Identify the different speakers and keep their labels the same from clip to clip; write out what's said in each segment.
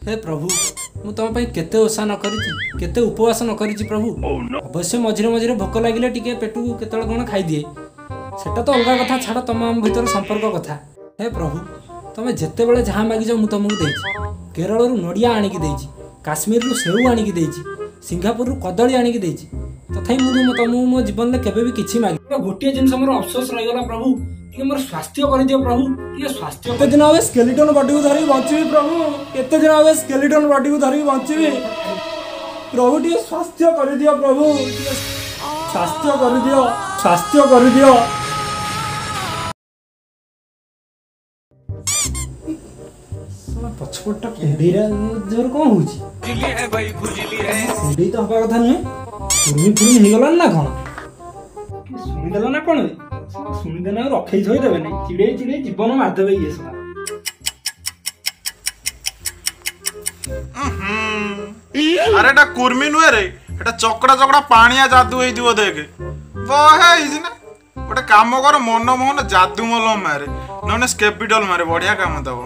Speaker 1: हे प्रभु मु तुम केते ओषा न करिछि केते उपवास न करिछि प्रभु अवश्य मझिरे मझिरे भोक लागिले टिके पेटू केतल कोन खाई दिए सेटा तो अलग कथा छाड़ तुम भीतर संपर्क कथा हे प्रभु तुम जेते बेले जहाँ मागिज मु तुमको देछि केरल रु नड़िया आनिकी देछि काश्मीर रु सेऊ आनिकी देछि सिंगापुर रु कदली आनिकी देछि तथापि मु तुमको मो जीवन में केबे भी किछि मागि गोटे जिनस मोर अफसोस रही गला प्रभु टिके मोर स्वास्थ्य कर दियो प्रभु टिके स्वास्थ्य केते दिन आवे स्केलेटन बॉडी को धरि बंचबी प्रभु केते दिन आवे स्केलेटन बॉडी को धरि बंचबी प्रभु टिके स्वास्थ्य कर दियो प्रभु स्वास्थ्य कर दियो स्वास्थ्य कर दियो पछपटा कुंडीरा जोर कौन होची बुझली है भाई बुझली है कुंडी तो हवा कथा नुहे पुरमी पुरमी हे गलन ना कोन सुनि देला ना कोन सुनि देना रखै थई देबे नै चिड़े चिड़े जीवन मार देबे ये सब
Speaker 2: अरे एटा कुर्मी नुहे रे एटा चकड़ा चकड़ा पानिया जादू हेइ दियो देख बहे इज ना गोटे काम कर मन मोहन जादू मलम मारे नने स्केपिटल मारे बढ़िया काम दबो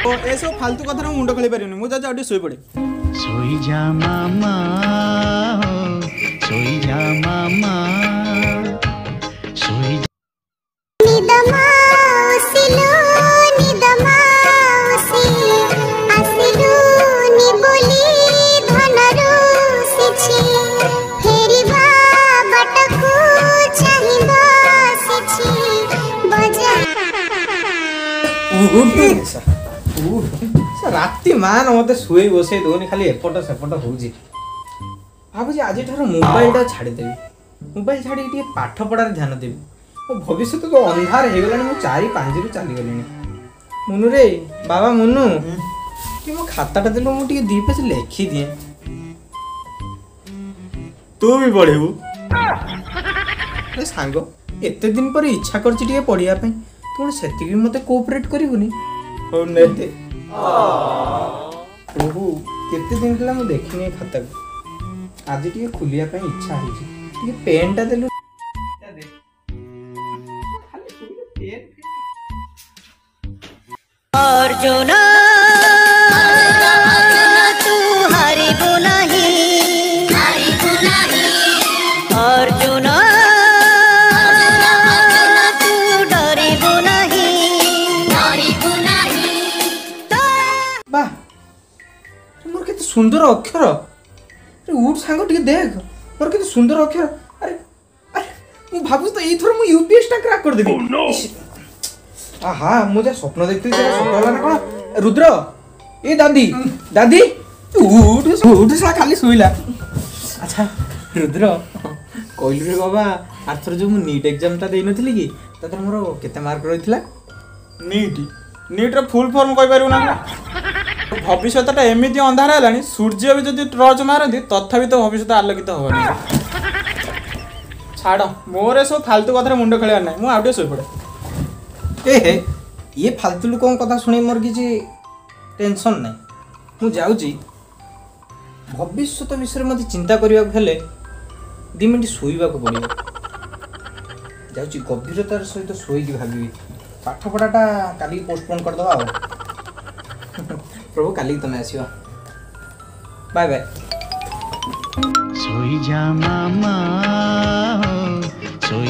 Speaker 2: ओ ऐसो फालतू कथा मुंड खली परिनी मु जा जा सोई पड़े
Speaker 3: सोई जा मामा सोई जा मामा सोई
Speaker 4: निदमाउसिलो निदमाउसी आसिलो नि बोली धनरो सिछि फेरिबा बटकु चाहिबा सिछि बजा
Speaker 5: राति मान मत शुई बसई दौनी खाली एपट सेपट हो भावुँ आज मोबाइल छाड़देवी मोबाइल छाड़ी पाठ पढ़ार ध्यान देवी मो भविष्य तो अंधार हो गला 4-5 रु चली गली मुनु रे बाबा मुनु मो खाताटा देलु मुझे दी पेज लिखी दिए
Speaker 2: तू भी पढ़ेबू
Speaker 5: सांग एते दिन पर इच्छा कर पढ़िया तुम से मत कोऑपरेट करूनी हो दे प्रभु केते दिन कला मु देखिनी खाता आज टिके खुलिया पे इच्छा होची टिके पेनटा देलु
Speaker 4: अर्जुन तू हारिबु नाही अर्जुन तू डरिबु नाही
Speaker 5: वाह मोर केते सुंदर अक्षर अरे उठ सांग टिके देख मोर केते सुंदर अक्षर अरे अरे मु भाबु तो एथर मु यूपीएस टा क्रैक कर देबी आहा मुझे स्वप्न देखती थी स्वप्न वाला ना कौन रुद्र ए दादी दादी उठ उठ सा खाली सोइला अच्छा रुद्र कहलु रे बाबा आथर जो मु नीट एग्जाम ता देई नथली कि ततर मोर केते मार्क रहितला
Speaker 2: नीट रे फुल फॉर्म कहि पारु ना भविष्यटा एमिति अंधार हेलानी सूर्य भी जदि टॉर्च मारती तथापि तो भविष्य आलोकित होबनी छाड़ मोरे सब फालतू कथा मुंड खेलिया ना मु आउटे सोई पड़े
Speaker 5: ए ये फालतू लोक कथा शुणी मोर किसी टेंशन ना मु जाऊँगी भविष्य विषय मत चिंता करने हेले 2 मिनट शोवा को पड़ो जाऊँगी गभीरतार सहित शोक भावी पाठ पढ़ाटा काली पोस्टपोन करदे प्रभु काली तुम आस बाय बाय
Speaker 3: सोई जा मामा सोई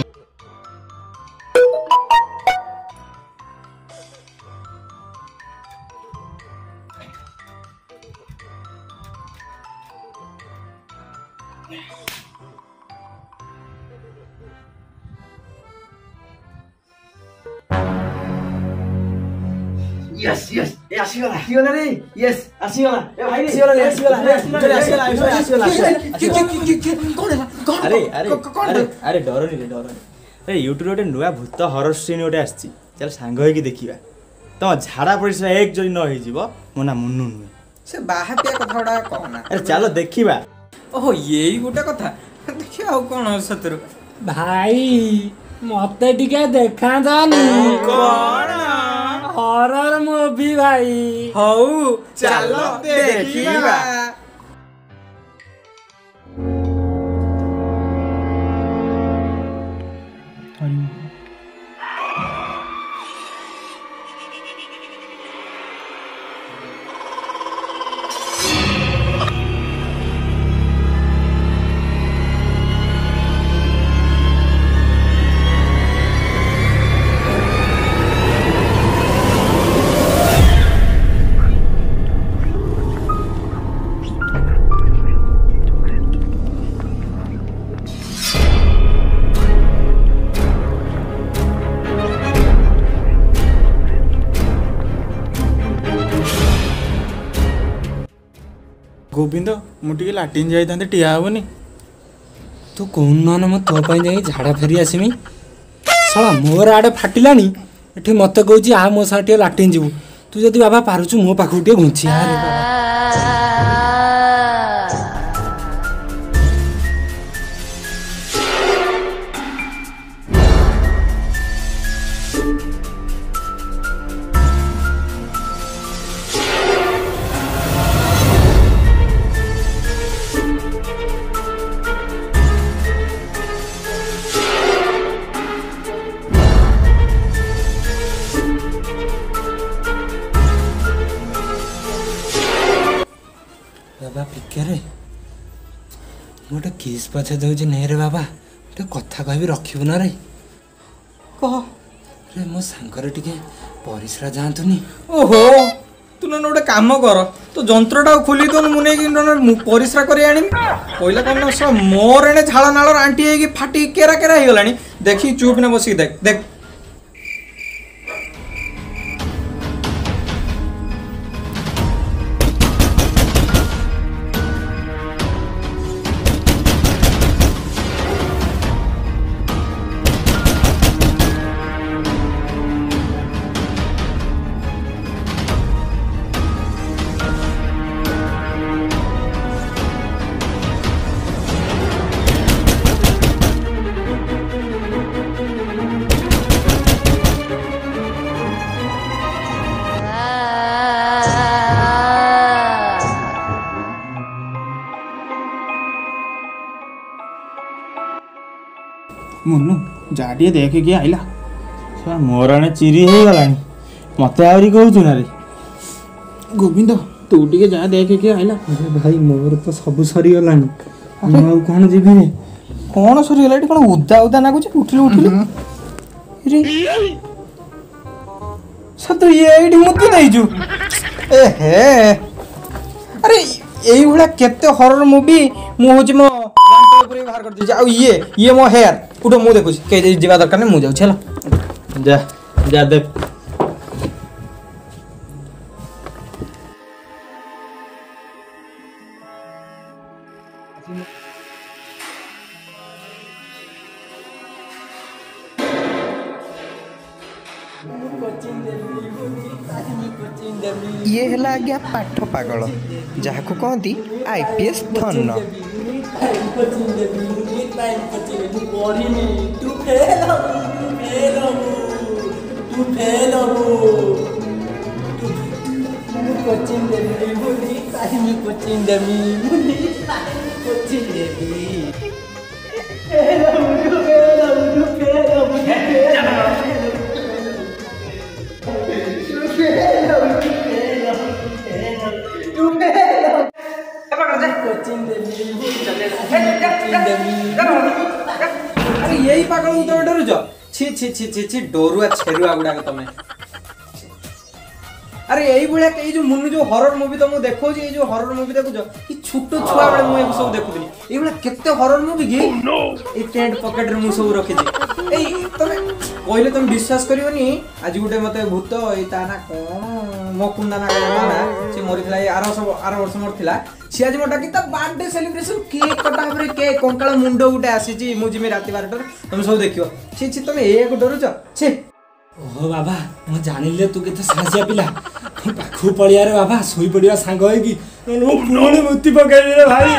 Speaker 6: यस यस ए आसीगला रे यस आसीगला ए भाई रे आसीगला
Speaker 5: कौन अरे अरे अरे डरनी रे डरनी अरे यूट्यूब गोटे नुआ भूत हरर सीन गोटे आसी चल सांग होइकी देखिबा तुम झाड़ा परिश्रा एक जरी न होई जीवो मो ना मुन्नु नुए से बाहापिया कथाडा कहना अरे चलो देखिबा ओहो येई गोटे कथा देखिया आ कोन सतरु
Speaker 1: भाई मते टिके देखा जानी
Speaker 5: कोन
Speaker 1: हॉरर मूवी भाई
Speaker 5: हौ चलो देखिबा
Speaker 2: ଗୋବିନ୍ଦ ମୁଁ ଟିକେ ଲାଟିନ୍ ଯାଇଥାନ୍ତି ଠିଆ ହେବନି
Speaker 1: ତୁ କହୁନ ନହେଲେ ମୁଁ ତୋ ପାଇଁ ଯାଇ ଝାଡ଼ା ଫେରି ଆସିମି। ଶଳା ମୋର ଆଡ଼େ ଫାଟିଲାଣି ଏଠି ମୋତେ କହୁଛି ଆ ମୋ ସାଙ୍ଗେ ଟିକେ ଲାଟିନ୍ ଯିବୁ। ତୁ ଯଦି ବାବା ପାରୁଛୁ ମୋ ପାଖକୁ ଟିକେ ଘୁଞ୍ଚି ଆରେ ବାବା। ବାବା ପିକେରେ ମୁଁ ଗୋଟେ କିସ୍ ପଛେ ଦେଉଛି ନେ ରେ ବାବା ଗୋଟେ କଥା କହିବି ରଖିବୁ ନା ରେ।
Speaker 5: କହ।
Speaker 1: ରେ ମୋ ସାଙ୍ଗରେ ଟିକେ ପରିସ୍ରା ଯାଆନ୍ତୁନି।
Speaker 5: ଓହୋ ତୁ ନହେଲେ ଗୋଟେ କାମ କର ତୋ ଯନ୍ତ୍ରଟାକୁ ଖୋଲି ଦଉନୁ ମୁଁ ନେଇକି ନହେଲେ ପରିସ୍ରା କରି ଆଣିବି। କହିଲା କ'ଣ ନା ସବ ମୋର ଏଣେ ଝାଳ ନାଳର ଆଣ୍ଟି ହେଇକି ଫାଟି କେରା କେରା ହେଇଗଲାଣି। ଦେଖି ଚୁପ୍ ନା ବସିକି ଦେଖ ଦେଖ।
Speaker 2: ମୁନୁ ଯା ଟିକେ ଦେଖିକି ଆଇଲା ମୋର ଆଣେ ଚିରି ହେଇଗଲାଣି ମତେ ଆହୁରି କହୁଛୁ ନା ରେ। ଗୋବିନ୍ଦ ତୁ ଟିକେ ଯା ଦେଖିକି ଆଇଲା।
Speaker 1: ଆରେ ଭାଇ ମୋର ତ ସବୁ ସରିଗଲାଣି ମୁଁ ଆଉ କ'ଣ ଯିବି ରେ।
Speaker 5: କ'ଣ ସରିଗଲା ଏଠି କ'ଣ ଉଦା ଉଦା ନାଗୁଛି ଉଠିଲୁ ଉଠିଲୁ। ସତ ଏଇଠି ମୁତି ଦେଇଛୁ ଏ ହେ। ଆରେ ଏଇଭଳିଆ କେତେ ହରର ମୁଭି ମୁଁ ହଉଛି ମୋ ଗାଣ୍ଟ ଉପରେ ବାହାର କରିଦେଇଛି। ଆଉ ଇଏ ମୋ ହେୟାର ଉଠ ମୁଁ ଦେଖୁଛି କେହି ଯିବା ଦରକାର ନାହିଁ ମୁଁ ଯାଉଛି ହେଲା।
Speaker 2: ଯା ଯା ଦେଖ।
Speaker 5: ଇଏ ହେଲା ଆଜ୍ଞା ପାଠ ପାଗଳ ଯାହାକୁ କହନ୍ତି IPS ଧନ। अरे यही पागल को तमे डरुछ छी छी छी छी छी डरुआ छेरुआ गुडा तमे। अरे यही भलिया के जो मुन्नु जो हरर मूवी तुमको देखो जे जो हरर मूवी देखुछ ई छोटो छुआ बेले मु सब देखुथि एई भलिया केते हरर मूवी की ए टेंट पॉकेट रे मु सब रखि छी एई तमे कहले तुम विश्वास करिवनी आज गुटे मते भूत ए ता ना कोन मकुंडा ना ना से मरिथला ए आर वर्ष मरथिला सी आज मोटा की ता बर्थडे सेलिब्रेशन केक कटा हमरे केक कंकाळ मुंडो गुटे आसी छी मु जिमे राती 12 टर तुम सब देखियो छी छी तुम ए को डरुछ छी।
Speaker 1: ओहो बाबा ମୁଁ ଜାଣିଲେ ତୁ କେତେ ସାହସିଆ ପିଲା ପାଖକୁ ପଳିଆ ରେ ବାବା ଶୋଇ ପଡ଼ିବା ସାଙ୍ଗ ହେଇକି ମୁଁ ପୁଣି ମୁତି ପକେଇଲି ରେ ଭାଇ।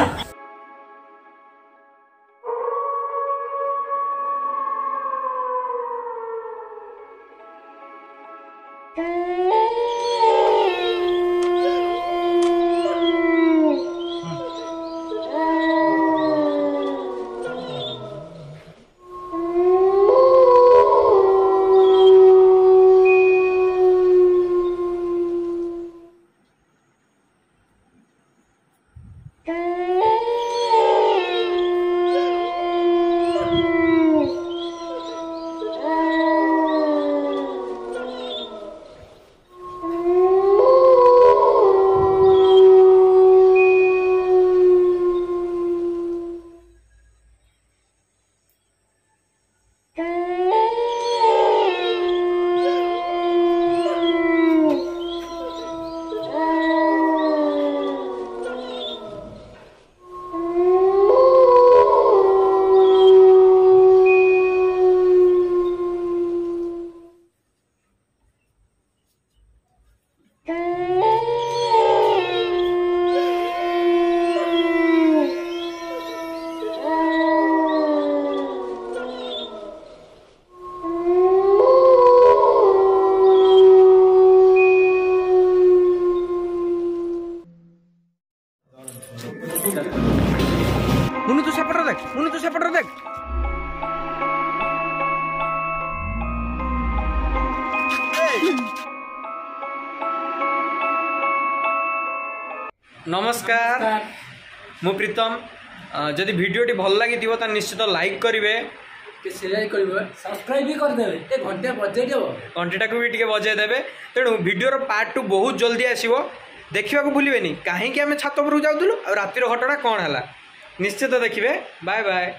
Speaker 5: मुनु तू सेपटर देख, मुनु तू सेपटर देख। नमस्कार, मु प्रीतम। जदि वीडियोटी भल लगी तो निश्चित लाइक करेंगे,
Speaker 1: सब्सक्राइब भी करदे, घंटे बजे
Speaker 5: घंटा को भी बजाई देवे। तेणु वीडियोर पार्ट 2 बहुत जल्दी आसो, देखा भूलें कहीं आम छात उपरକୁ जाऊँ और रातिर घटना कौन है निश्चित देखिए। Bye bye.